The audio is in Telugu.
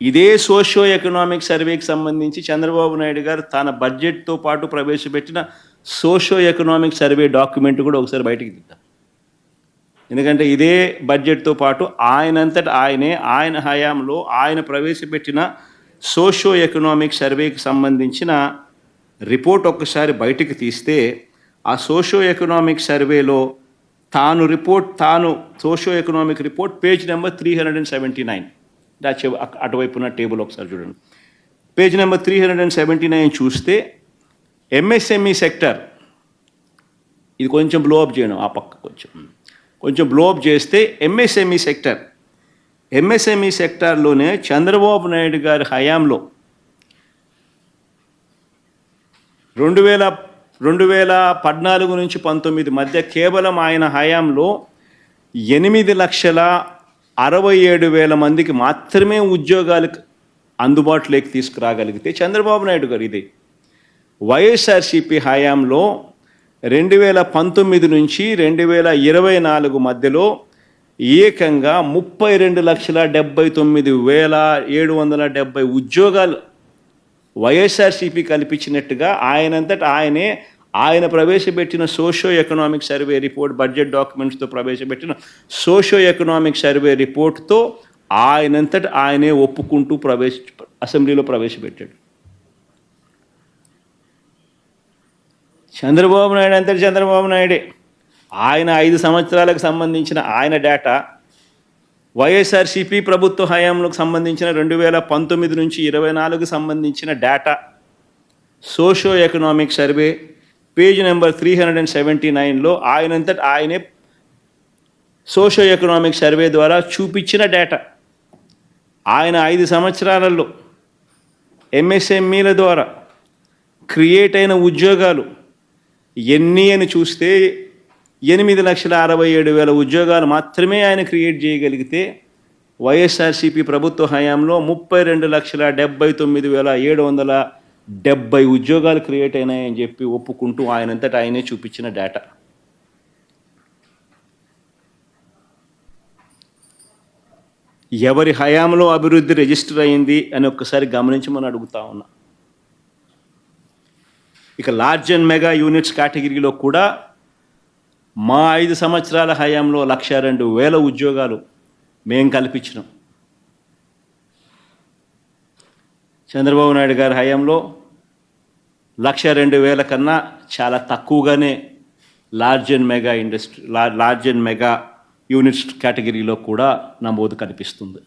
ఇదే సోషియో ఎకనామిక్ సర్వేకి సంబంధించి చంద్రబాబు నాయుడు గారు తన బడ్జెట్తో పాటు ప్రవేశపెట్టిన సోషియో ఎకనామిక్ సర్వే డాక్యుమెంట్ కూడా ఒకసారి బయటికి తీద్దాం. ఎందుకంటే ఇదే బడ్జెట్తో పాటు ఆయన హయాంలో ఆయన ప్రవేశపెట్టిన సోషియో ఎకనామిక్ సర్వేకి సంబంధించిన రిపోర్ట్ ఒక్కసారి బయటికి తీస్తే ఆ సోషియో ఎకనామిక్ సర్వేలో socio economic report page number 379 అటువైపున టేబుల్ ఒకసారి చూడండి. పేజ్ నెంబర్ 379 చూస్తే ఎంఎస్ఎంఈ సెక్టర్, ఇది కొంచెం బ్లోఅప్ చేయడం, ఆ పక్క కొంచెం బ్లోఅప్ చేస్తే ఎంఎస్ఎంఈ సెక్టార్లోనే చంద్రబాబు నాయుడు గారి హయాంలో 2014 నుంచి 19 మధ్య కేవలం ఆయన హయాంలో 8,67,000 మందికి మాత్రమే ఉద్యోగాలకు అందుబాటులోకి తీసుకురాగలిగితే చంద్రబాబు నాయుడు గారు ఇదే వైఎస్ఆర్సీపీ హయాంలో 2019 నుంచి 2024 మధ్యలో ఏకంగా 32,79,770 ఉద్యోగాలు వైఎస్ఆర్సీపీ కల్పించినట్టుగా ఆయన ప్రవేశపెట్టిన socio economic survey report, budget డాక్యుమెంట్స్తో ప్రవేశపెట్టిన సోషియో ఎకనామిక్ సర్వే రిపోర్ట్తో ఆయనే ఒప్పుకుంటూ అసెంబ్లీలో ప్రవేశపెట్టాడు. చంద్రబాబు నాయుడే ఆయన 5 సంవత్సరాలకు సంబంధించిన ఆయన డేటా, వైఎస్ఆర్సీపీ ప్రభుత్వ హయాంలకు సంబంధించిన 2019 నుంచి 2024 సంబంధించిన data, socio economic survey page number 379లో ఆయనే సోషియో ఎకనామిక్ సర్వే ద్వారా చూపించిన డేటా, ఆయన 5 సంవత్సరాలలో ఎంఎస్ఎంఈల ద్వారా క్రియేట్ అయిన ఉద్యోగాలు ఎన్ని అని చూస్తే 8,67,000 ఉద్యోగాలు మాత్రమే ఆయన క్రియేట్ చేయగలిగితే వైఎస్ఆర్సీపీ ప్రభుత్వ హయాంలో 32,79,770 ఉద్యోగాలు క్రియేట్ అయినాయని చెప్పి ఒప్పుకుంటూ ఆయనే చూపించిన డేటా. ఎవరి హయాంలో అభివృద్ధి రిజిస్టర్ అయింది అని ఒక్కసారి గమనించమని అడుగుతా ఉన్నా. ఇక లార్జ్ అండ్ మెగా యూనిట్స్ కేటగిరీలో కూడా మా 5 సంవత్సరాల హయాంలో 102,000 ఉద్యోగాలు మేము కల్పించినాం. చంద్రబాబు నాయుడు గారి హయాంలో 102,000 కన్నా చాలా తక్కువగానే లార్జ్ అండ్ మెగా యూనిట్స్ కేటగిరీలో కూడా నమోదు కనిపిస్తుంది.